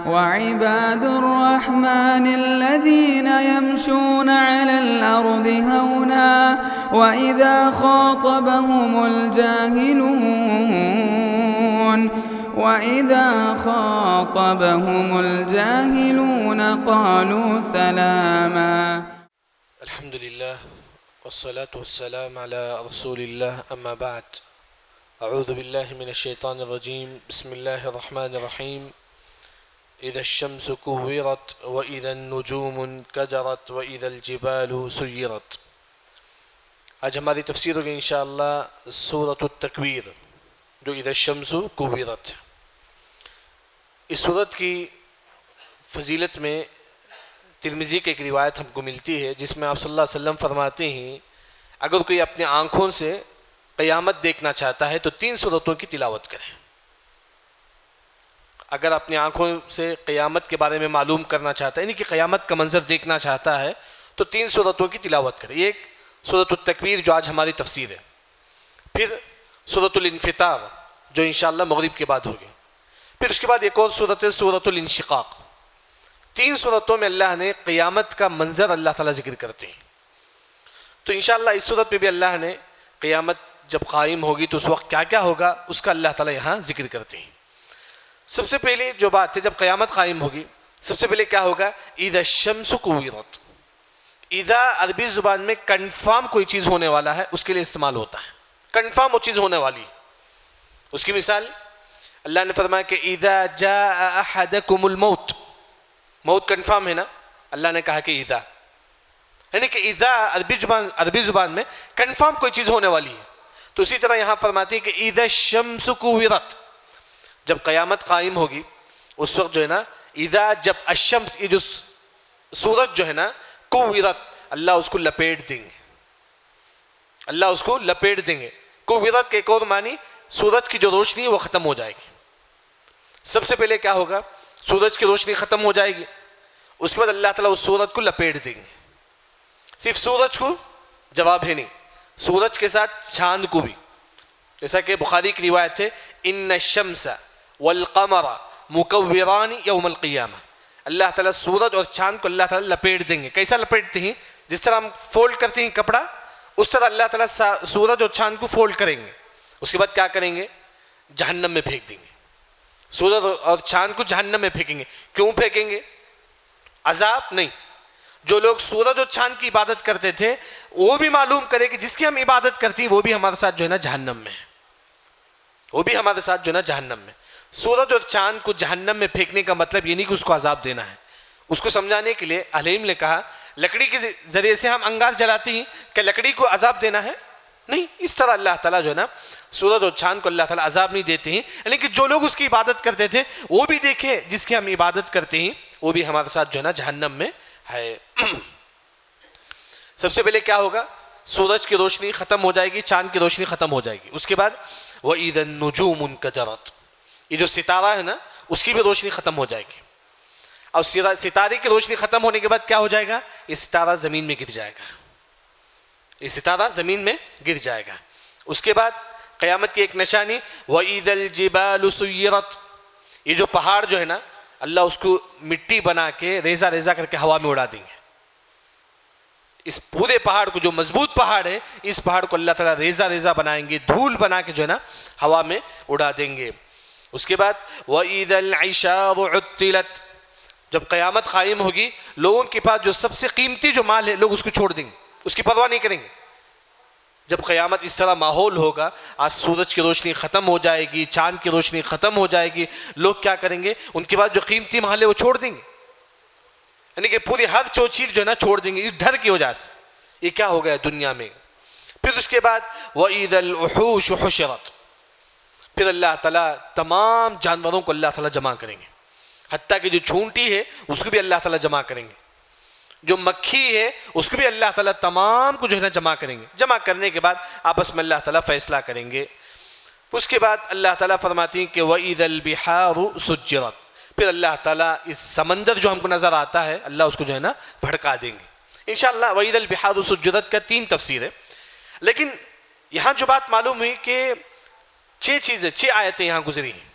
وعباد الرحمن الذين يمشون على الأرض هونا وإذا خاطبهم الجاهلون قالوا سلاما. الحمد لله والصلاة والسلام على رسول الله، أما بعد. أعوذ بالله من الشيطان الرجيم. بسم الله الرحمن الرحيم. إذا الشمس كورت وإذا النجوم انكدرت وإذا الجبال سيرت. آج ہماری تفسیر ہوگی انشاءاللہ سورۃ التکویر، جو اذا الشمس کورت. اس سورت کی فضیلت میں ترمذی کی ایک روایت ہم کو ملتی ہے، جس میں آپ صلی اللہ علیہ وسلم فرماتے ہیں اگر کوئی اپنے آنکھوں سے قیامت دیکھنا چاہتا ہے تو 3 سورتوں کی تلاوت کرے. اگر اپنی آنکھوں سے قیامت کے بارے میں معلوم کرنا چاہتا ہے، یعنی کہ قیامت کا منظر دیکھنا چاہتا ہے، تو 3 سورتوں کی تلاوت کرے. ایک سورۃ التکویر جو آج ہماری تفسیر ہے، پھر سورۃ الانفطار جو انشاءاللہ مغرب کے بعد ہوگی، پھر اس کے بعد ایک اور سورت ہے سورۃ الانشقاق. 3 سورتوں میں اللہ نے قیامت کا منظر اللہ تعالیٰ ذکر کرتے ہیں. تو انشاءاللہ اس سورت میں بھی اللہ نے قیامت جب قائم ہوگی تو اس وقت کیا کیا ہوگا اس کا اللہ تعالیٰ یہاں ذکر کرتے ہیں. سب سے پہلے جو بات ہے، جب قیامت قائم ہوگی سب سے پہلے کیا ہوگا؟ اذا الشمس کوورت. اذا عربی زبان میں کنفرم کوئی چیز ہونے والا ہے اس کے لیے استعمال ہوتا ہے. کنفرم وہ چیز ہونے والی. اس کی مثال اللہ نے فرمایا کہ اذا جاء احدکم الموت. موت کنفرم ہے نا، اللہ نے کہا کہ اذا، یعنی کہ اذا عربی زبان میں کنفرم کوئی چیز ہونے والی ہے. تو اسی طرح یہاں فرماتی ہے کہ اذا الشمس کوورت، جب قیامت قائم ہوگی اس وقت جو ہے نا، اذا جب الشمس، یہ جو سورج جو ہے نا، کوورت، اللہ اس کو لپیٹ دیں گے. اللہ اس کو لپیٹ دیں گے. کوورت کے ایک اور معنی سورج کی جو روشنی ہے وہ ختم ہو جائے گی. سب سے پہلے کیا ہوگا؟ سورج کی روشنی ختم ہو جائے گی، اس کے بعد اللہ تعالیٰ اس سورج کو لپیٹ دیں گے. صرف سورج کو جواب ہے نہیں، سورج کے ساتھ چاند کو بھی. جیسا کہ بخاری کی روایت ہے ان الشمس والقمر مکوران یوم القیامہ. اللہ تعالیٰ سورج اور چاند کو اللہ تعالیٰ لپیٹ دیں گے. کیسا لپیٹتے ہیں؟ جس طرح ہم فولڈ کرتے ہیں کپڑا، اس طرح اللہ تعالیٰ سورج اور چاند کو فولڈ کریں گے. اس کے بعد کیا کریں گے؟ جہنم میں پھینک دیں گے. سورج اور چاند کو جہنم میں پھینکیں گے. کیوں پھینکیں گے؟ عذاب نہیں. جو لوگ سورج اور چاند کی عبادت کرتے تھے وہ بھی معلوم کرے کہ جس کی ہم عبادت کرتی ہیں وہ بھی ہمارے ساتھ جو ہے نا جہنم میں ہے. وہ بھی ہمارے ساتھ جو ہے نا جہنم میں. سورج اور چاند کو جہنم میں پھینکنے کا مطلب یہ نہیں کہ اس کو عذاب دینا ہے. اس کو سمجھانے کے لیے اہل علم نے کہا لکڑی کے ذریعے سے ہم انگار جلاتے ہیں، کہ لکڑی کو عذاب دینا ہے؟ نہیں. اس طرح اللہ تعالیٰ جو ہے نا سورج اور چاند کو اللہ تعالیٰ عذاب نہیں دیتے ہیں، لیکن جو لوگ اس کی عبادت کرتے تھے وہ بھی دیکھے جس کی ہم عبادت کرتے ہیں وہ بھی ہمارے ساتھ جو ہے نا جہنم میں ہے. سب سے پہلے کیا ہوگا؟ سورج کی روشنی ختم ہو جائے گی، چاند کی روشنی ختم ہو جائے گی. اس کے بعد وَإِذَا النُّجُومُ انْكَدَرَتْ، یہ جو ستارہ ہے نا اس کی بھی روشنی ختم ہو جائے گی. اور ستارے کی روشنی ختم ہونے کے بعد کیا ہو جائے گا؟ یہ ستارہ زمین میں گر جائے گا. یہ ستارہ زمین میں گر جائے گا. اس کے بعد قیامت کی ایک نشانی وَإِذَا الْجِبَالُ سُيِّرَتْ، یہ جو پہاڑ جو ہے نا اللہ اس کو مٹی بنا کے ریزہ ریزہ کر کے ہوا میں اڑا دیں گے. اس پورے پہاڑ کو، جو مضبوط پہاڑ ہے، اس پہاڑ کو اللہ تعالیٰ ریزہ ریزہ بنائیں گے، دھول بنا کے جو ہے نا ہوا میں اڑا دیں گے. اس کے بعد وَإِذَا الْعِشَارُ عُطِّلَتْ، جب قیامت قائم ہوگی لوگوں کے پاس جو سب سے قیمتی جو مال ہے لوگ اس کو چھوڑ دیں گے، اس کی پرواہ نہیں کریں گے. جب قیامت اس طرح ماحول ہوگا، آج سورج کی روشنی ختم ہو جائے گی، چاند کی روشنی ختم ہو جائے گی، لوگ کیا کریں گے؟ ان کے پاس جو قیمتی مال ہے وہ چھوڑ دیں گے. یعنی کہ پوری ہر چیز جو ہے نا چھوڑ دیں گے اس ڈر کی وجہ سے. یہ کیا ہو گیا دنیا میں. پھر اس کے بعد وَإِذَا الْوُحُوشُ حُشِرَتْ، پھر اللہ تعالیٰ تمام جانوروں کو اللہ تعالیٰ جمع کریں گے، حتیٰ کہ جو چونٹی ہے اس کو بھی اللہ تعالیٰ جمع کریں گے، جو مکھی ہے اس کو بھی اللہ تعالیٰ تمام کو جو ہے نا جمع کریں گے. جمع کرنے کے بعد آپس میں اللہ تعالیٰ فیصلہ کریں گے. اس کے بعد اللہ تعالیٰ فرماتی ہیں کہ وَإِذَا الْبِحَارُ سُجِّرَتْ، پھر اللہ تعالیٰ اس سمندر جو ہم کو نظر آتا ہے اللہ اس کو جو ہے نا بھڑکا دیں گے. انشاءاللہ وَإِذَا الْبِحَارُ سُجِّرَتْ کا 3 تفسیر ہے، لیکن یہاں جو بات معلوم ہوئی کہ 6 آیتیں یہاں گزری ہیں.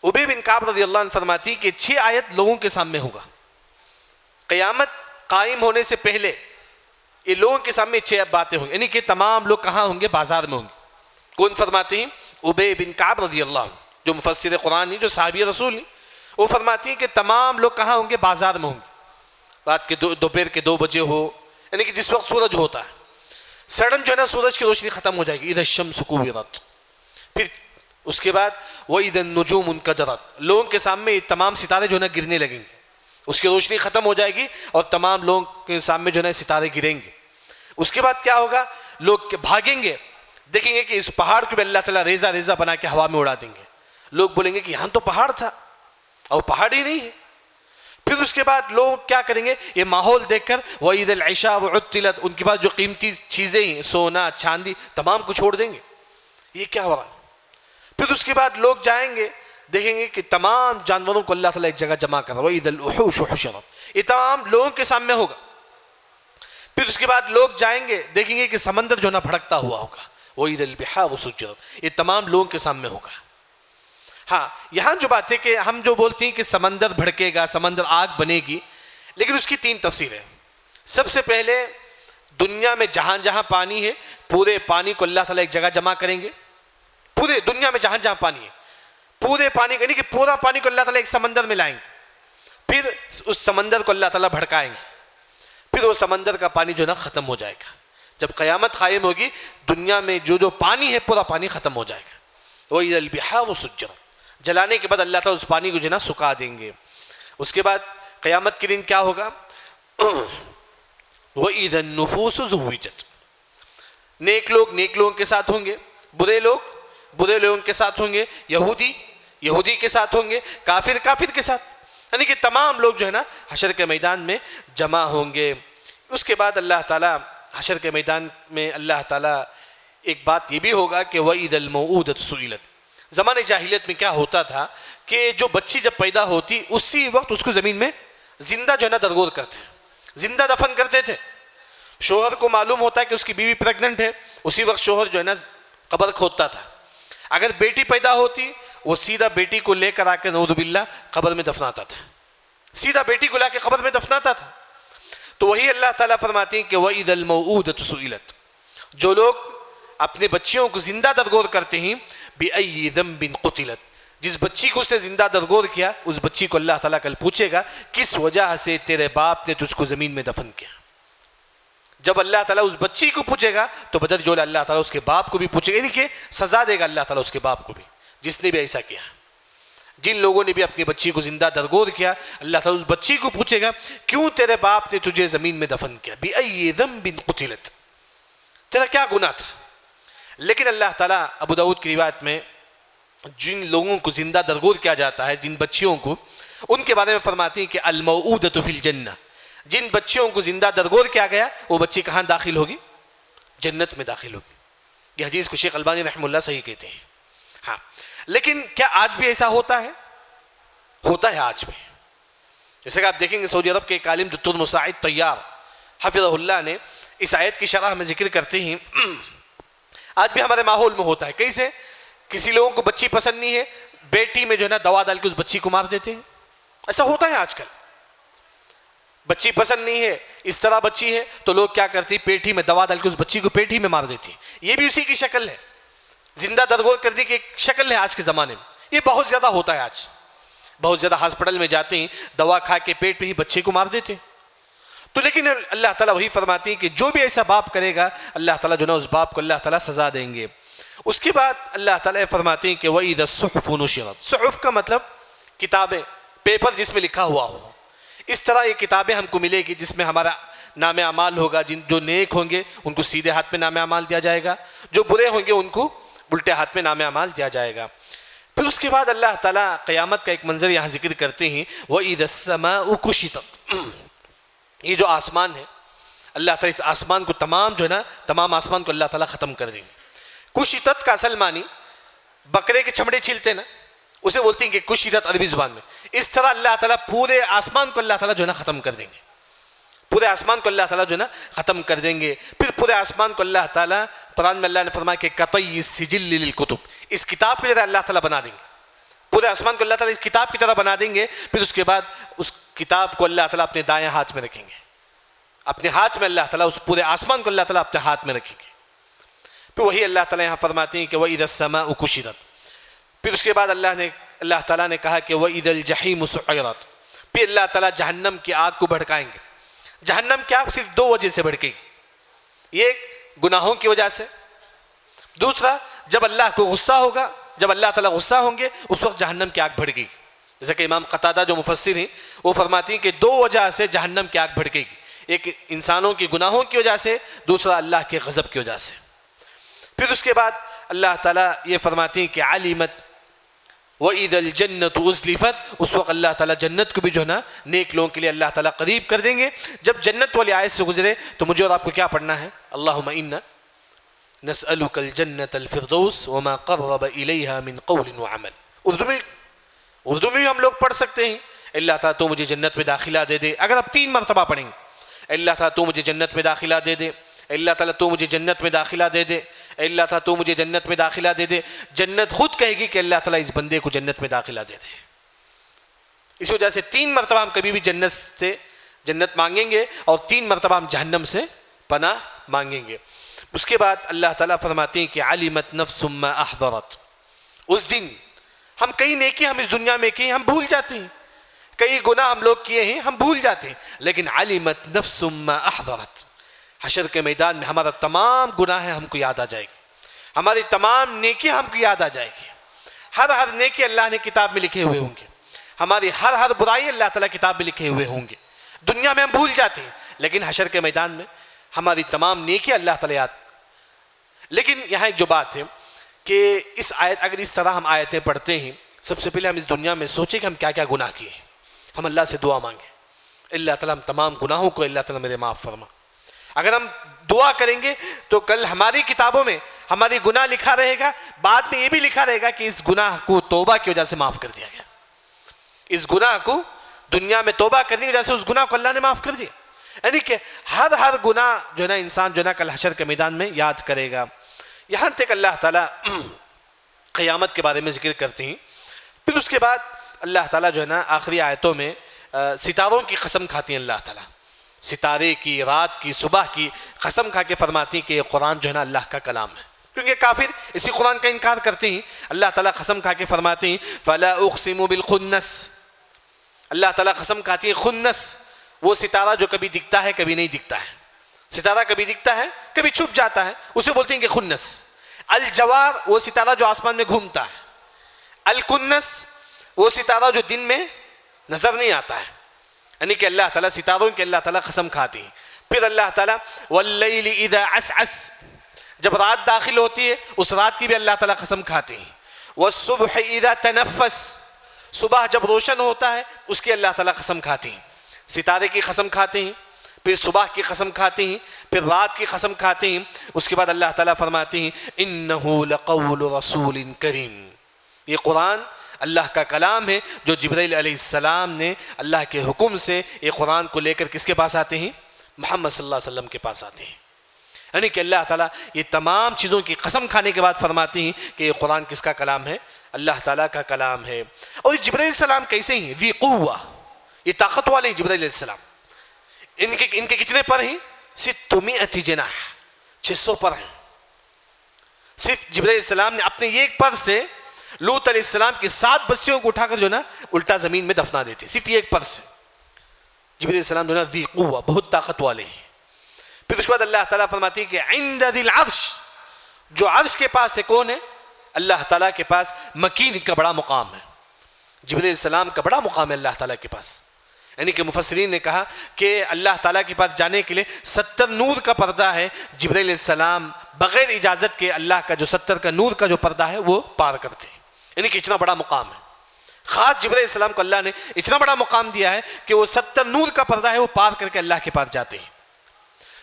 ابی بن کعب رضی اللہ عنہ فرماتی کہ 6 آیت لوگوں کے سامنے ہوگا، قیامت قائم ہونے سے پہلے یہ لوگوں کے سامنے 6 باتیں ہوں گی، یعنی کہ تمام لوگ کہاں ہوں گے؟ بازار میں ہوں گے۔ کون فرماتے ہیں؟ ابی بن کعب رضی اللہ عنہ، جو مفسر قرآن ہیں، جو صحابی رسول ہیں، وہ فرماتی ہیں کہ تمام لوگ کہاں ہوں گے؟ بازار میں ہوں گے، رات کے دوپہر کے 2 بجے ہو، یعنی کہ جس وقت سورج ہوتا ہے، سڈن جو ہے نا سورج کی روشنی ختم ہو جائے گی، اذا الشمس کوورت، پھر اس کے بعد وَإِذَا النُّجُومُ انْكَدَرَتْ، لوگوں کے سامنے تمام ستارے جو ہے نا گرنے لگیں گے، اس کی روشنی ختم ہو جائے گی اور تمام لوگوں کے سامنے جو ہے نا ستارے گریں گے۔ اس کے بعد کیا ہوگا؟ لوگ بھاگیں گے، دیکھیں گے کہ اس پہاڑ کو بھی اللہ تعالیٰ ریزہ ریزہ بنا کے ہوا میں اڑا دیں گے، لوگ بولیں گے کہ یہاں تو پہاڑ تھا اور پہاڑ ہی نہیں ہے۔ پھر اس کے بعد لوگ کیا کریں گے؟ یہ ماحول دیکھ کر وَإِذَا الْعِشَارُ عُطِّلَتْ، ان کے پاس جو قیمتی چیزیں ہیں، سونا چاندی، تمام کو چھوڑ دیں گے، یہ کیا ہو رہا ہے؟ پھر اس کے بعد لوگ جائیں گے، دیکھیں گے کہ تمام جانوروں کو اللہ تعالیٰ ایک جگہ جمع کر رہا ہے، وَإِذَا الْوُحُوشُ حُشِرَتْ، یہ تمام لوگوں کے سامنے ہوگا۔ پھر اس کے بعد لوگ جائیں گے، دیکھیں گے کہ سمندر جو ہے نا بھڑکتا ہوا ہوگا، وَإِذَا الْبِحَارُ سُجِّرَتْ، یہ تمام لوگوں کے سامنے ہوگا۔ ہاں، یہاں جو بات ہے کہ ہم جو بولتے ہیں کہ سمندر بھڑکے گا، سمندر آگ بنے گی، لیکن اس کی 3 تفسیریں۔ سب سے پہلے دنیا میں جہاں جہاں پانی ہے، پورے پانی کو اللہ تعالیٰ ایک جگہ جمع کریں گے، پورے دنیا میں جہاں جہاں پانی ہے، پورے پانی یعنی کہ پورا پانی کو اللہ تعالیٰ ایک سمندر میں لائیں گے، پھر اس سمندر کو اللہ تعالیٰ بھڑکائیں گے، پھر وہ سمندر کا پانی جو ہے نا ختم ہو جائے گا۔ جب قیامت قائم ہوگی، دنیا میں جو پانی ہے پورا پانی ختم ہو جائے گا۔ وَإِذَا الْبِحَارُ سُجِّرَتْ، جلانے کے بعد اللہ تعالیٰ اس پانی کو جو ہے نا سکھا دیں گے۔ اس کے بعد قیامت کے دن کیا ہوگا؟ وَإِذَا النُّفُوسُ زُوِّجَتْ، نیک لوگ نیک لوگوں کے ساتھ ہوں گے، برے لوگ برے لوگوں کے ساتھ ہوں گے، یہودی یہودی کے ساتھ ہوں گے، کافر کافر کے ساتھ، یعنی کہ تمام لوگ جو ہے نا حشر کے میدان میں جمع ہوں گے۔ اس کے بعد اللہ تعالیٰ حشر کے میدان میں اللہ تعالیٰ ایک بات یہ بھی ہوگا کہ وَإِذَا الْمَوْءُودَةُ سُئِلَتْ، زمانے جاہلیت میں کیا ہوتا تھا کہ جو بچی جب پیدا ہوتی اسی وقت اس کو زمین میں زندہ جو ہے نا درگور کرتے ہیں، زندہ دفن کرتے تھے۔ شوہر کو معلوم ہوتا ہے کہ اس کی بیوی پریگننٹ ہے، اسی وقت شوہر جو ہے نا قبر کھودتا تھا۔ اگر بیٹی پیدا ہوتی وہ سیدھا بیٹی کو لے کر آ کے نعوذ باللہ قبر میں دفناتا تھا، سیدھا بیٹی کو لا کے قبر میں دفناتا تھا۔ تو وہی اللہ تعالیٰ فرماتے ہیں کہ وَإِذَا الْمَوْءُودَةُ سُئِلَتْ، جو لوگ اپنے بچیوں کو زندہ درگور کرتے ہیں، بِأَيِّ ذَنبٍ قُتِلَتْ، جس بچی کو اس نے زندہ درگور کیا اس بچی کو اللہ تعالیٰ کل پوچھے گا کس وجہ سے تیرے باپ نے تجھ کو زمین میں دفن کیا۔ جب اللہ تعالیٰ اس بچی کو پوچھے گا تو بدر جو اللہ تعالیٰ اس کے باپ کو بھی پوچھے گا، یعنی کہ سزا دے گا اللہ تعالیٰ اس کے باپ کو بھی، جس نے بھی ایسا کیا۔ جن لوگوں نے بھی اپنی بچی کو زندہ درگور کیا، اللہ تعالیٰ اس بچی کو پوچھے گا کیوں تیرے باپ نے تجھے زمین میں دفن کیا، بِأَيِّ ذَنبٍ قُتِلَتْ، تیرا کیا گناہ تھا۔ لیکن اللہ تعالیٰ ابو داؤد کی روایت میں جن لوگوں کو زندہ درگور کیا جاتا ہے، جن بچیوں کو، ان کے بارے میں فرماتے ہیں کہ الموعودۃ فی الجنہ، جن بچیوں کو زندہ درگور کیا گیا وہ بچی کہاں داخل ہوگی؟ جنت میں داخل ہوگی۔ یہ حدیث کو شیخ البانی رحمہ اللہ صحیح کہتے ہیں۔ ہاں، لیکن کیا آج بھی ایسا ہوتا ہے؟ ہوتا ہے آج بھی۔ جیسے کہ آپ دیکھیں گے سعودی عرب کے ایک عالم دکتور مساعد طیار حفظہ اللہ نے اس آیت کی شرح میں ذکر کرتے ہیں، آج بھی ہمارے ماحول میں ہوتا ہے۔ کیسے؟ کسی لوگوں کو بچی پسند نہیں ہے، بیٹی میں جو ہے نا دوا ڈال کے اس بچی کو مار دیتے ہیں، ایسا ہوتا ہے آج کل۔ بچی پسند نہیں ہے، اس طرح بچی ہے تو لوگ کیا کرتے ہیں، پیٹھی میں دوا ڈال کے اس بچی کو پیٹھی میں مار دیتی ہیں۔ یہ بھی اسی کی شکل ہے، زندہ درگور کرنے کی ایک شکل ہے آج کے زمانے میں۔ یہ بہت زیادہ ہوتا ہے آج، بہت زیادہ ہاسپٹل میں جاتے ہیں، دوا کھا کے پیٹ میں ہی بچے کو مار دیتے ہیں۔ تو لیکن اللہ تعالیٰ وہی فرماتے ہیں کہ جو بھی ایسا باپ کرے گا اللہ تعالیٰ جو نا اس باپ کو اللہ تعالیٰ سزا دیں گے۔ اس کے بعد اللہ تعالیٰ فرماتے ہیں کہ وَإِذَا الصُّحُفُ نُشِرَتْ، صحف کا مطلب کتابیں، پیپر جس میں لکھا ہوا ہو۔ اس طرح یہ کتابیں ہم کو ملے گی جس میں ہمارا نام اعمال ہوگا، جو نیک ہوں گے ان کو سیدھے ہاتھ میں نام اعمال دیا جائے گا، جو برے ہوں گے ان کو الٹے ہاتھ میں نام اعمال دیا جائے گا۔ پھر اس کے بعد اللہ تعالیٰ قیامت کا ایک منظر یہاں ذکر کرتے ہیں، وَإِذَا السَّمَاءُ كُشِطَتْ، یہ جو آسمان ہے اللہ تعالیٰ اس آسمان کو تمام جو ہے نا تمام آسمان کو اللہ تعالیٰ ختم کر دیں گے۔ کشطت کا اصل معنی بکرے کے چمڑے چھیلتے نا، اسے بولتے ہیں کہ کشطت عربی زبان میں۔ اس طرح اللہ تعالیٰ پورے آسمان کو اللہ تعالیٰ جو ہے نا ختم کر دیں گے، پورے آسمان کو اللہ تعالیٰ جو ہے نا ختم کر دیں گے۔ پھر پورے آسمان کو اللہ تعالیٰ، قرآن میں اللہ نے فرمایا کہ قطعی السجل للکتب، اس کتاب کی طرح اللہ تعالیٰ بنا دیں گے، پورے آسمان کو اللہ تعالیٰ اس کتاب کی طرح بنا دیں گے، پھر اس کے بعد اس کتاب کو اللہ تعالیٰ اپنے دائیں ہاتھ میں رکھیں گے، اپنے ہاتھ میں اللہ تعالیٰ اس پورے آسمان کو اللہ تعالیٰ اپنے ہاتھ میں رکھیں گے. پھر وہی اللہ تعالیٰ یہاں فرماتے ہیں کہ وَإِذَا السَّمَاءُ كُشِطَتْ. پھر اس کے بعد اللہ تعالیٰ نے کہا کہ وَإِذَا الْجَحِيمُ سُعِّرَتْ. پھر اللہ تعالیٰ جہنم کی آگ کو بھڑکائیں گے. جہنم کی آگ صرف دو وجہ سے بھڑکے گی، ایک گناہوں کی وجہ سے، دوسرا جب اللہ کو غصہ ہوگا، جب اللہ تعالیٰ غصہ ہوں گے اس وقت جہنم کی آگ بھڑکے گی. جیسا کہ امام قتادہ جو مفسر ہیں وہ فرماتی ہیں کہ دو وجہ سے جہنم کی آگ بھڑکے گی، ایک انسانوں کی گناہوں کی وجہ سے، دوسرا اللہ کے غضب کی وجہ سے. پھر اس کے بعد اللہ تعالیٰ یہ فرماتی ہیں کہ عَلِمَتْ وَإِذَا الْجَنَّةُ أُزْلِفَتْ. اس وقت اللہ تعالیٰ جنت کو بھی جو ہے نا نیک لوگوں کے لیے اللہ تعالیٰ قریب کر دیں گے. جب جنت والی آیت سے گزرے تو مجھے اور آپ کو کیا پڑھنا ہے؟ اللہم انا نسألک الجنة الفردوس وما قرب الیہا من قول وعمل. اردو میں بھی ہم لوگ پڑھ سکتے ہیں اللہ تعالیٰ تو مجھے جنت میں داخلہ دے دے. اگر آپ 3 مرتبہ پڑھیں گے اللہ تعالیٰ تو مجھے جنت میں داخلہ دے دے، اللہ تعالیٰ تو مجھے جنت میں داخلہ دے دے، اللہ تعالیٰ تو مجھے جنت میں داخلہ دے دے، جنت خود کہے گی کہ اللہ تعالیٰ اس بندے کو جنت میں داخلہ دے دے. اس وجہ سے 3 مرتبہ ہم کبھی بھی جنت سے جنت مانگیں گے اور 3 مرتبہ ہم جہنم سے پناہ مانگیں گے. اس کے بعد اللہ تعالیٰ فرماتے ہیں کہ علمت نفس ما احضرت. اس دن ہم کئی نیکی ہم اس دنیا میں کی ہم بھول جاتے ہیں، کئی گناہ ہم لوگ کیے ہیں ہم بھول جاتے ہیں، لیکن علمت نفس ما احضرت. حشر کے میدان میں ہمارا تمام گناہ ہم کو یاد آ جائے گی، ہماری تمام نیکی ہم کو یاد آ جائے گی. ہر نیکی اللہ نے کتاب میں لکھے ہوئے ہوں گے، ہماری ہر برائی اللہ تعالیٰ کتاب میں لکھے ہوئے ہوں گے. دنیا میں ہم بھول جاتے ہیں لیکن حشر کے میدان میں ہماری تمام نیکی اللہ تعالیٰ یاد. لیکن یہاں ایک جو بات ہے کہ اس آیت اگر اس طرح ہم آیتیں پڑھتے ہیں، سب سے پہلے ہم اس دنیا میں سوچیں کہ ہم کیا کیا گناہ کیے ہیں. ہم اللہ سے دعا مانگیں اللہ تعالیٰ ہم تمام گناہوں کو اللہ تعالیٰ میرے معاف فرما. اگر ہم دعا کریں گے تو کل ہماری کتابوں میں ہماری گناہ لکھا رہے گا، بعد میں یہ بھی لکھا رہے گا کہ اس گناہ کو توبہ کی وجہ سے معاف کر دیا گیا، اس گناہ کو دنیا میں توبہ کرنے کی وجہ سے اس گناہ کو اللہ نے معاف کر دیا. یعنی کہ ہر گناہ جو ہے نا انسان جو ہے نا کل حشر کے میدان میں یاد کرے گا. یہاں تک اللہ تعالیٰ قیامت کے بارے میں ذکر کرتے ہیں. پھر اس کے بعد اللہ تعالیٰ جو ہے نا آخری آیتوں میں ستاروں کی قسم کھاتی ہیں. اللہ تعالیٰ ستارے کی، رات کی، صبح کی قسم کھا کے فرماتی ہیں کہ یہ قرآن جو ہے نا اللہ کا کلام ہے. کیونکہ کافر اسی قرآن کا انکار کرتے ہیں. اللہ تعالیٰ قسم کھا کے فرماتے ہیں فَلَا أُقْسِمُ بِالْخُنَّسِ. اللہ تعالیٰ قسم کھاتی ہے خنس، وہ ستارہ جو کبھی دکھتا ہے کبھی نہیں دکھتا ہے. ستارہ کبھی دکھتا ہے کبھی چھپ جاتا ہے، اسے بولتے ہیں کہ خنس. الجوار وہ ستارہ جو آسمان میں گھومتا ہے. الکنس وہ ستارہ جو دن میں نظر نہیں آتا ہے. یعنی کہ اللہ تعالیٰ ستاروں کی اللہ تعالیٰ قسم کھاتی ہیں. پھر اللہ تعالیٰ واللیل اذا عسعس، جب رات داخل ہوتی ہے اس رات کی بھی اللہ تعالیٰ قسم کھاتی ہیں. والصبح اذا تنفس، صبح جب روشن ہوتا ہے اس کی اللہ تعالیٰ قسم کھاتی ہیں. ستارے کی قسم کھاتے ہیں، پھر صبح کی قسم کھاتے ہیں، پھر رات کی قسم کھاتے ہیں. اس کے بعد اللہ تعالیٰ فرماتے ہیں انہ لقول رسول کریم. یہ قرآن اللہ کا کلام ہے جو جبرائیل علیہ السلام نے اللہ کے حکم سے یہ قرآن کو لے کر کس کے پاس آتے ہیں؟ محمد صلی اللہ علیہ وسلم کے پاس آتے ہیں. یعنی کہ اللہ تعالیٰ یہ تمام چیزوں کی قسم کھانے کے بعد فرماتے ہیں کہ یہ قرآن کس کا کلام ہے؟ اللہ تعالیٰ کا کلام ہے. اور جبرائیل علیہ السلام کیسے ہیں؟ ذی قوہ، یہ طاقت والے ہیں جبرائیل علیہ السلام. ان کے کتنے پر ہیں؟ 600 جناح، 600 پر ہیں. صرف جبرائیل علیہ السلام نے اپنے ایک پر سے لوط علیہ السلام کی 7 بستیوں کو اٹھا کر جو نا الٹا زمین میں دفنا دیتے، صرف ایک پر سے. جبرائیل علیہ السلام جو نا ذی قوہ، بہت طاقت والے ہیں. پھر اس کے بعد اللہ تعالیٰ فرماتی ہے کہ عند ذی العرش، جو عرش کے پاس ہے کون ہے؟ اللہ تعالیٰ کے پاس مکین کا بڑا مقام ہے. جبرائیل علیہ السلام کا بڑا مقام ہے اللہ تعالیٰ کے پاس. یعنی کہ مفسرین نے کہا کہ اللہ تعالیٰ کے پاس جانے کے لیے 70 نور کا پردہ ہے. جبرائیل علیہ السلام بغیر اجازت کے اللہ کا جو 70 کا نور کا جو پردہ ہے وہ پار کرتے ہیں. یعنی کہ اتنا بڑا مقام ہے. خاص جبرائیل علیہ السلام کو اللہ نے اتنا بڑا مقام دیا ہے کہ وہ 70 نور کا پردہ ہے وہ پار کر کے اللہ کے پاس جاتے ہیں.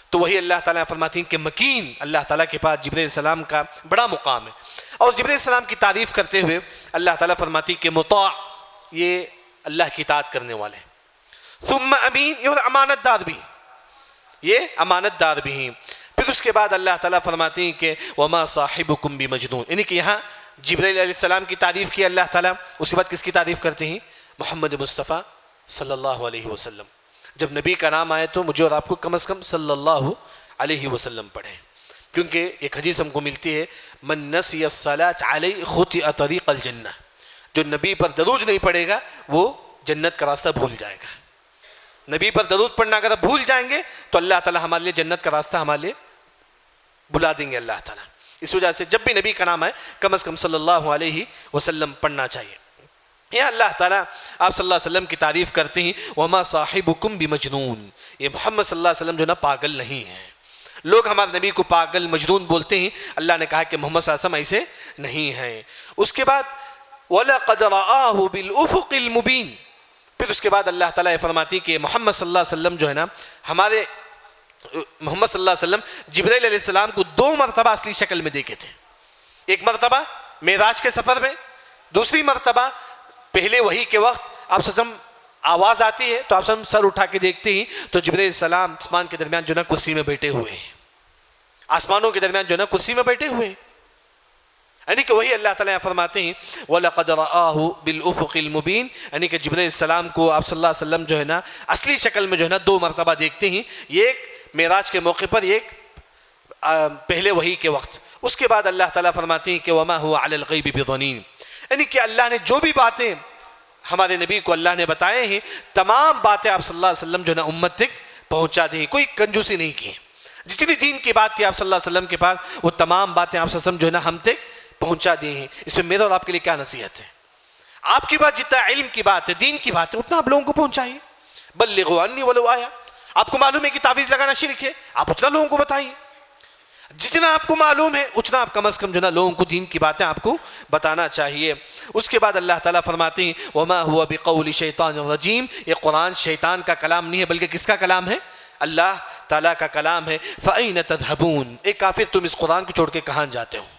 تو وہی اللہ تعالیٰ فرماتی ہیں کہ مکین اللہ تعالیٰ کے پاس جبرائیل علیہ السلام کا بڑا مقام ہے. اور جبرائیل علیہ السلام کی تعریف کرتے ہوئے اللہ تعالیٰ فرماتی کہ مطاع، یہ اللہ کی اطاعت کرنے والے ہیں. ثم امین، یہ امانت دار بھی، یہ امانت دار بھی ہیں. پھر اس کے بعد اللہ تعالیٰ فرماتی ہیں کہ وما صاحبکم بمجنون. یعنی کہ یہاں جبرائیل علیہ السلام کی تعریف کی اللہ تعالیٰ، اس کے بعد کس کی تعریف کرتے ہیں؟ محمد مصطفیٰ صلی اللہ علیہ وسلم. جب نبی کا نام آئے تو مجھے اور آپ کو کم از کم صلی اللہ علیہ وسلم پڑھیں، کیونکہ ایک حدیث ہم کو ملتی ہے من نسی الصلاۃ علیہ خطئ طریق الجنہ، جو نبی پر درود نہیں پڑھے گا وہ جنت کا راستہ بھول جائے گا. نبی پر درود پڑھنا اگر آپ بھول جائیں گے تو اللہ تعالیٰ ہمارے لیے جنت کا راستہ ہمارے لیے بلا دیں گے اللہ تعالیٰ. اس وجہ سے جب بھی نبی کا نام آئے کم از کم صلی اللہ علیہ وسلم پڑھنا چاہیے. یہ اللہ تعالیٰ آپ صلی اللہ علیہ وسلم کی تعریف کرتے ہیں وما صاحبکم بمجنون، یہ محمد صلی اللہ علیہ وسلم جو نا پاگل نہیں ہے. لوگ ہمارے نبی کو پاگل مجنون بولتے ہیں، اللہ نے کہا کہ محمد صلی اللہ علیہ وسلم ایسے نہیں ہیں. اس کے بعد وَلَقَدْ رَآهُ بِالْأُفُقِ الْمُبِينِ، پھر اس کے بعد اللہ تعالیٰ یہ فرماتی کہ محمد صلی اللہ علیہ وسلم جو ہے نا، ہمارے محمد صلی اللہ علیہ وسلم جبرائیل علیہ السلام کو 2 مرتبہ اصلی شکل میں دیکھے تھے. ایک مرتبہ معراج کے سفر میں، دوسری مرتبہ پہلے وحی کے وقت آپ صلی اللہ علیہ وسلم آواز آتی ہے تو آپ صلی اللہ علیہ وسلم سر اٹھا کے دیکھتے ہیں تو جبرائیل علیہ السلام آسمان کے درمیان جو نا کرسی میں بیٹھے ہوئے ہیں، آسمانوں کے درمیان جو نا کرسی میں بیٹھے ہوئے ہیں. یعنی کہ وہی اللہ تعالیٰ فرماتے ہیں وَلَقَدْ رَآهُ بِالْأُفُقِ الْمُبِينِ، یعنی کہ جبرائیل علیہ السلام کو آپ صلی اللہ علیہ وسلم جو ہے نا اصلی شکل میں جو ہے نا 2 مرتبہ دیکھتے ہیں، یہ ایک معراج کے موقع پر، ایک پہلے وحی کے وقت. اس کے بعد اللہ تعالیٰ فرماتے ہیں کہ وَمَا هُوَ عَلَى الْغَيْبِ بِضَنِينٍ، یعنی کہ اللہ نے جو بھی باتیں ہمارے نبی کو اللہ نے بتائے ہیں تمام باتیں آپ صلی اللہ علیہ وسلم جو ہے نا امت تک پہنچا دی ہیں، کوئی کنجوسی نہیں کی. جتنی دین کی بات تھی آپ صلی اللہ علیہ وسلم کے پاس وہ تمام باتیں آپ صلی اللہ علیہ وسلم جو ہے نا ہم تک پہنچا دی ہیں. اس میں میرا اور آپ کے لیے کیا نصیحت ہے؟ آپ کی بات جتنا علم کی بات ہے، دین کی بات ہے، اتنا آپ لوگوں کو پہنچائیے. بلغوا عنی ولو آیا، آپ کو معلوم ہے کہ تعویذ لگانا شرک ہے، آپ اتنا لوگوں کو بتائیے. جتنا آپ کو معلوم ہے اتنا آپ کم از کم جو نا لوگوں کو دین کی باتیں آپ کو بتانا چاہیے. اس کے بعد اللہ تعالیٰ فرماتے ہیں وما هو بقول شیطان الرجیم، یہ قرآن شیطان کا کلام نہیں ہے بلکہ کس کا کلام ہے؟ اللہ تعالیٰ کا کلام ہے. فَأَيْنَ تَذْهَبُونَ، ایک کافر تم اس قرآن کو چھوڑ کے کہاں جاتے ہو؟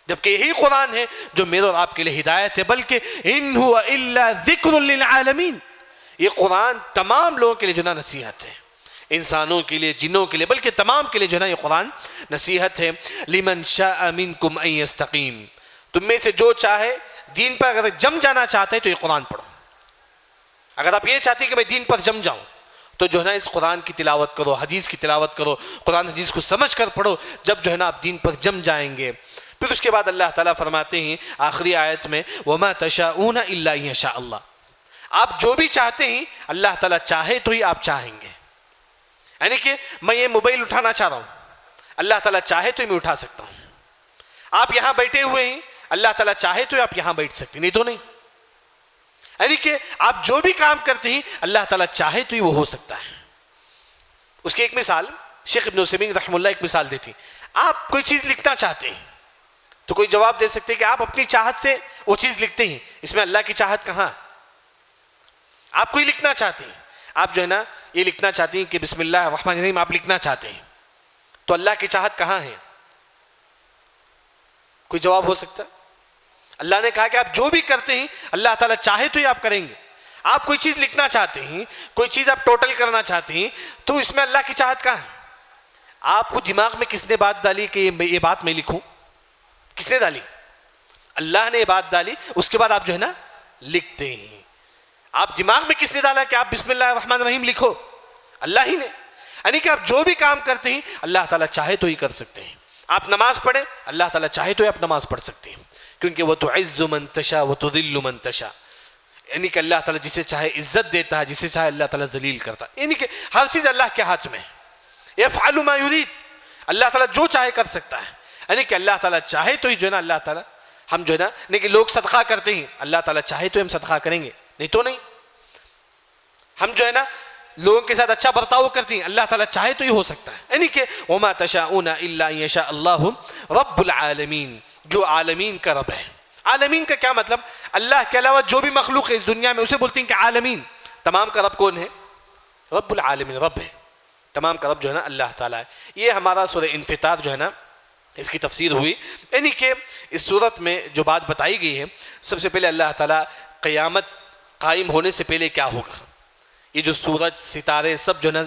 جبکہ یہی قرآن ہے جو میرے اور آپ کے لیے ہدایت ہے، بلکہ ان هو الا ذکر للعالمین، یہ قرآن تمام لوگوں کے لیے جو نا نصیحت ہے، انسانوں کے لیے، جنوں کے لیے، بلکہ تمام کے لیے جو نا یہ قرآن نصیحت ہے. لمن شاء منکم ان یستقیم، تم میں سے جو چاہے دین پر اگر جم جانا چاہتا ہے تو یہ قرآن پڑھو. اگر آپ یہ چاہتے ہیں کہ میں دین پر جم جاؤں تو جو ہے نا اس قرآن کی تلاوت کرو، حدیث کی تلاوت کرو، قرآن حدیث کو سمجھ کر پڑھو، جب جو ہے نا آپ دین پر جم جائیں گے. پھر اس کے بعد اللہ تعالیٰ فرماتے ہیں آخری آیت میں وَمَا تَشَاءُونَ إِلَّا إِن يَشَاءَ اللَّهُ، آپ جو بھی چاہتے ہیں اللہ تعالیٰ چاہے تو ہی آپ چاہیں گے. یعنی کہ میں یہ موبائل اٹھانا چاہ رہا ہوں، اللہ تعالیٰ چاہے تو ہی میں اٹھا سکتا ہوں. آپ یہاں بیٹھے ہوئے ہیں، اللہ تعالیٰ چاہے تو آپ یہاں بیٹھ سکتے ہیں، نہیں تو نہیں. یعنی کہ آپ جو بھی کام کرتے ہیں اللہ تعالیٰ چاہے تو ہی وہ ہو سکتا ہے. اس کی ایک مثال شیخ ابن عثیمین رحمہ اللہ ایک مثال دیتی. آپ کوئی چیز لکھنا چاہتے ہیں تو کوئی جواب دے سکتے کہ آپ اپنی چاہت سے وہ چیز لکھتے ہیں، اس میں اللہ کی چاہت کہاں؟ آپ کوئی لکھنا چاہتے ہیں، آپ جو ہے نا یہ لکھنا چاہتے ہیں کہ بسم اللہ الرحمن الرحیم آپ لکھنا چاہتے ہیں، تو اللہ کی چاہت کہاں ہے؟ کوئی جواب ہو سکتا؟ اللہ نے کہا کہ آپ جو بھی کرتے ہیں اللہ تعالیٰ چاہے تو ہی آپ کریں گے. آپ کوئی چیز لکھنا چاہتے ہیں، کوئی چیز آپ ٹوٹل کرنا چاہتے ہیں، تو اس میں اللہ کی چاہت کہاں ہے؟ آپ کو دماغ میں کس نے بات ڈالی کہ یہ بات میں لکھوں؟ کس نے ڈالی؟ اللہ نے یہ بات ڈالی. اس کے بعد آپ جو ہے نا لکھتے ہیں. آپ دماغ میں کس نے ڈالا کہ آپ بسم اللہ الرحمن الرحیم لکھو؟ اللہ ہی نے. یعنی کہ آپ جو بھی کام کرتے ہیں اللہ تعالیٰ چاہے تو ہی کر سکتے ہیں. آپ نماز پڑھیں اللہ تعالیٰ چاہے تو ہی آپ نماز پڑھ سکتے ہیں، کیونکہ وہ وَتُعِزُّ مَن تَشَاءُ وَتُذِلُّ مَن تَشَاءُ، یعنی کہ اللہ تعالیٰ جسے چاہے عزت دیتا ہے، جسے چاہے اللہ تعالیٰ ذلیل کرتا ہے. یعنی کہ ہر چیز اللہ کے ہاتھ میں ہے. يَفْعَلُ مَا يُرِيدُ، اللہ تعالیٰ جو چاہے کر سکتا ہے. یعنی کہ اللہ تعالیٰ چاہے تو ہی جو ہے نا اللہ تعالیٰ ہم جو ہے نا، نہیں کہ لوگ صدقہ کرتے ہیں اللہ تعالیٰ چاہے تو ہم صدقہ کریں گے، نہیں تو نہیں. ہم جو ہے نا لوگوں کے ساتھ اچھا برتاؤ کرتے ہیں اللہ تعالیٰ چاہے تو ہی ہو سکتا ہے. یعنی کہ وَمَا تَشَاءُونَ إِلَّا أَن يَشَاءَ اللَّهُ رَبُّ الْعَالَمِينَ، جو عالمین کا رب ہے. عالمین کا کیا مطلب؟ اللہ کے علاوہ جو بھی مخلوق ہے اس دنیا میں اسے بولتے ہیں کہ عالمین. تمام کا رب کون ہے؟ رب العالمین، رب ہے. تمام کا رب جو ہے نا اللہ تعالیٰ ہے. یہ ہمارا سورہ انفطار جو ہے نا اس کی تفسیر ہوئی. یعنی کہ اس صورت میں جو بات بتائی گئی ہے، سب سے پہلے اللہ تعالیٰ قیامت قائم ہونے سے پہلے کیا ہوگا، یہ جو سورج ستارے سب جو ہے نا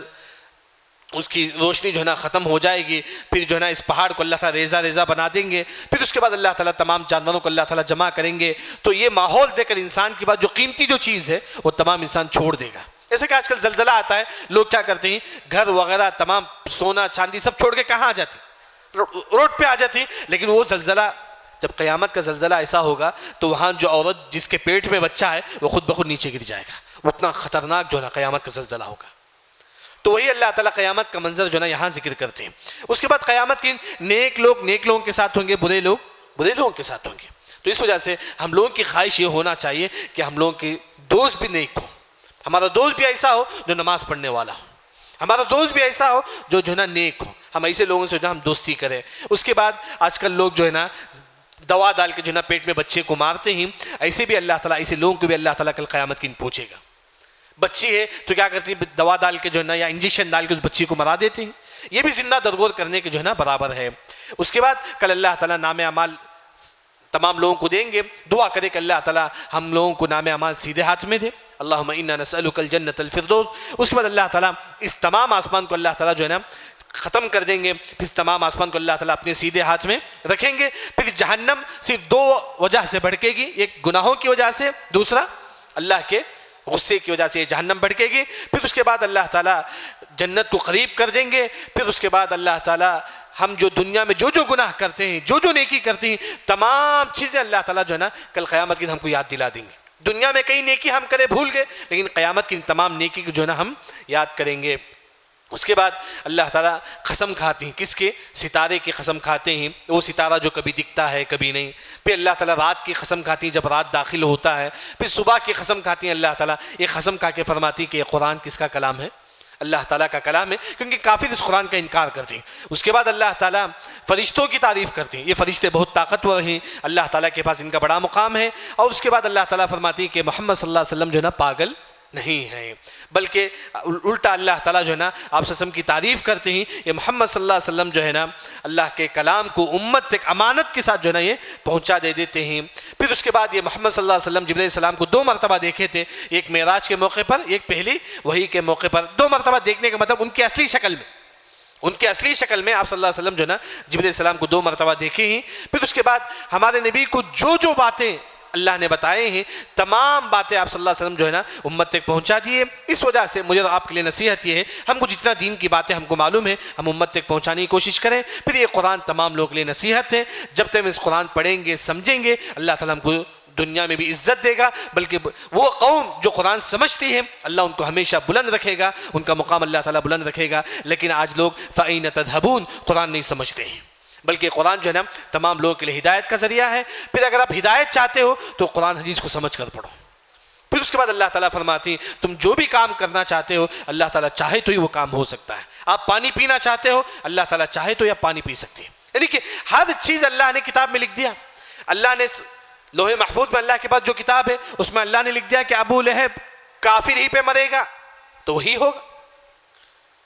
اس کی روشنی جو ہے نا ختم ہو جائے گی، پھر جو ہے نا اس پہاڑ کو اللہ تعالیٰ ریزہ ریزہ بنا دیں گے، پھر اس کے بعد اللہ تعالیٰ تمام جانوروں کو اللہ تعالیٰ جمع کریں گے، تو یہ ماحول دے کر انسان کی بات جو قیمتی جو چیز ہے وہ تمام انسان چھوڑ دے گا۔ جیسے کہ آج کل زلزلہ آتا ہے، لوگ کیا کرتے ہیں، گھر وغیرہ تمام سونا چاندی سب چھوڑ کے کہاں آ جاتے ہیں، روڈ پہ آ جاتی ہیں۔ لیکن وہ زلزلہ جب قیامت کا زلزلہ ایسا ہوگا تو وہاں جو عورت جس کے پیٹ میں بچہ ہے وہ خود بخود نیچے گر جائے گا، اتنا خطرناک جو ہے نا قیامت کا زلزلہ ہوگا۔ تو وہی اللہ تعالیٰ قیامت کا منظر جو ہے نا یہاں ذکر کرتے ہیں۔ اس کے بعد قیامت کی نیک لوگ نیک لوگوں کے ساتھ ہوں گے، برے لوگ برے لوگوں کے ساتھ ہوں گے۔ تو اس وجہ سے ہم لوگوں کی خواہش یہ ہونا چاہیے کہ ہم لوگوں کے دوست بھی نیک ہوں، ہمارا دوست بھی ایسا ہو جو نماز پڑھنے والا ہو، ہمارا دوست بھی ایسا ہو جو ہے نا نیک ہو، ہم ایسے لوگوں سے جو ہم دوستی کریں۔ اس کے بعد آج کل لوگ جو ہے نا دوا ڈال کے جو ہے نا پیٹ میں بچے کو مارتے ہیں، ایسے بھی اللہ تعالیٰ ایسے لوگوں کو بھی اللہ تعالیٰ کل قیامت کی پوچھے گا۔ بچی ہے تو کیا کرتی ہیں، دوا ڈال کے جو ہے نا یا انجیکشن ڈال کے اس بچی کو مرا دیتے ہیں، یہ بھی زندہ درگور کرنے کے جو ہے نا برابر ہے۔ اس کے بعد کل اللہ تعالیٰ نام اعمال تمام لوگوں کو دیں گے، دعا کرے کہ اللہ تعالیٰ ہم لوگوں کو نام اعمال سیدھے ہاتھ میں دے، اللہم انا نسألک الجنۃ الفردوس۔ اس کے بعد اللہ تعالیٰ اس تمام آسمان کو اللہ تعالیٰ جو ہے نا ختم کر دیں گے، پھر اس تمام آسمان کو اللہ تعالیٰ اپنے سیدھے ہاتھ میں رکھیں گے۔ پھر جہنم صرف دو وجہ سے بھڑکے گی، ایک گناہوں کی وجہ سے، دوسرا اللہ کے غصے کی وجہ سے یہ جہنم بھڑکے گی۔ پھر اس کے بعد اللہ تعالیٰ جنت کو قریب کر دیں گے۔ پھر اس کے بعد اللہ تعالیٰ ہم جو دنیا میں جو جو گناہ کرتے ہیں، جو جو نیکی کرتے ہیں، تمام چیزیں اللہ تعالیٰ جو ہے نا کل قیامت کی ہم کو یاد دلا دیں گے۔ دنیا میں کئی نیکی ہم کرے بھول گئے، لیکن قیامت کی تمام نیکی کو جو ہے نا ہم یاد کریں گے۔ اس کے بعد اللہ تعالیٰ قسم کھاتے ہیں، کس کے؟ ستارے کی قسم کھاتے ہیں، وہ ستارہ جو کبھی دکھتا ہے کبھی نہیں۔ پھر اللہ تعالیٰ رات کی قسم کھاتی ہیں جب رات داخل ہوتا ہے۔ پھر صبح کی قسم کھاتی ہیں اللہ تعالیٰ، یہ قسم کھا کے فرماتی کہ یہ قرآن کس کا کلام ہے؟ اللہ تعالیٰ کا کلام ہے، کیونکہ کافر اس قرآن کا انکار کرتے ہیں۔ اس کے بعد اللہ تعالیٰ فرشتوں کی تعریف کرتے ہیں، یہ فرشتے بہت طاقتور ہیں، اللہ تعالیٰ کے پاس ان کا بڑا مقام ہے۔ اور اس کے بعد اللہ تعالیٰ فرماتی ہے کہ محمد صلی اللہ علیہ وسلم جو ہے نا پاگل نہیں ہے، بلکہ الٹا اللہ تعالیٰ جو ہے نا آپ صلی اللہ علیہ وسلم کی تعریف کرتے ہیں، یہ محمد صلی اللہ علیہ وسلم جو ہے نا اللہ کے کلام کو امت تک امانت کے ساتھ جو ہے نا یہ پہنچا دے دیتے ہیں۔ پھر اس کے بعد یہ محمد صلی اللہ علیہ وسلم جبرائیل علیہ السلام کو 2 مرتبہ دیکھے تھے، ایک معراج کے موقع پر، ایک پہلی وحی کے موقع پر۔ 2 مرتبہ دیکھنے کا مطلب ان کی اصلی شکل میں، ان کے اصلی شکل میں آپ صلی اللہ علیہ وسلم جو ہے نا جبرائیل علیہ السلام کو 2 مرتبہ دیکھے ہیں۔ پھر اس کے بعد ہمارے نبی کو جو جو باتیں اللہ نے بتائے ہیں، تمام باتیں آپ صلی اللہ علیہ وسلم جو ہے نا امت تک پہنچا دیے۔ اس وجہ سے مجھے آپ کے لیے نصیحت یہ ہے، ہم کو جتنا دین کی باتیں ہم کو معلوم ہے ہم امت تک پہنچانے کی کوشش کریں۔ پھر یہ قرآن تمام لوگوں کے لیے نصیحت ہے، جب تک ہم اس قرآن پڑھیں گے سمجھیں گے، اللہ تعالیٰ ہم کو دنیا میں بھی عزت دے گا، بلکہ وہ قوم جو قرآن سمجھتی ہے اللہ ان کو ہمیشہ بلند رکھے گا، ان کا مقام اللہ تعالیٰ بلند رکھے گا۔ لیکن آج لوگ فَأَيْنَ تَذْهَبُونَ قرآن نہیں سمجھتے ہیں، بلکہ قرآن جو ہے نا تمام لوگوں کے لیے ہدایت کا ذریعہ ہے۔ پھر اگر آپ ہدایت چاہتے ہو تو قرآن حدیث کو سمجھ کر پڑھو۔ پھر اس کے بعد اللہ تعالیٰ فرماتی ہیں تم جو بھی کام کرنا چاہتے ہو اللہ تعالیٰ چاہے تو ہی وہ کام ہو سکتا ہے۔ آپ پانی پینا چاہتے ہو اللہ تعالیٰ چاہے تو ہی آپ پانی پی سکتے ہیں، یعنی کہ ہر چیز اللہ نے کتاب میں لکھ دیا۔ اللہ نے لوح محفوظ میں اللہ کے پاس جو کتاب ہے اس میں اللہ نے لکھ دیا کہ ابو لہب کافر ہی پہ مرے گا تو وہی ہوگا،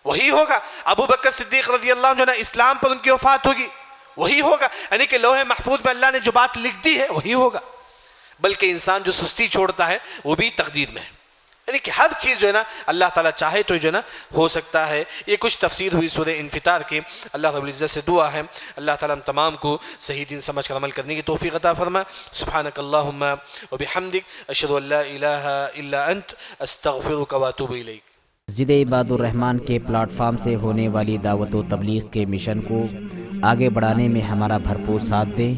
وہی ہوگا۔ ابو بکر صدیق رضی اللہ عنہ جو ہے اسلام پر ان کی وفات ہوگی، وہی ہوگا، یعنی کہ لوح محفوظ میں اللہ نے جو بات لکھ دی ہے وہی ہوگا۔ بلکہ انسان جو سستی چھوڑتا ہے وہ بھی تقدیر میں ہے، یعنی کہ ہر چیز جو ہے نا اللہ تعالیٰ چاہے تو جو ہے نا ہو سکتا ہے۔ یہ کچھ تفسیر ہوئی سورہ انفطار کی۔ اللہ رب العزت سے دعا ہے اللہ تعالیٰ ہم تمام کو صحیح دین سمجھ کر عمل کرنے کی توفیق عطا فرمائے۔ سبحانک اللہم وبحمدک اشہد ان لا الہ الا انت استغفرک واتوب الیک۔ مسجد عباد الرحمن کے پلیٹ فارم سے ہونے والی دعوت و تبلیغ کے مشن کو آگے بڑھانے میں ہمارا بھرپور ساتھ دیں۔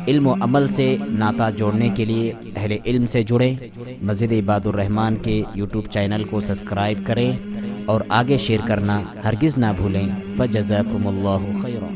علم و عمل سے ناطہ جوڑنے کے لیے اہل علم سے جڑیں۔ مسجد عباد الرحمن کے یوٹیوب چینل کو سبسکرائب کریں اور آگے شیئر کرنا ہرگز نہ بھولیں۔ فجزاکم اللہ خیرا۔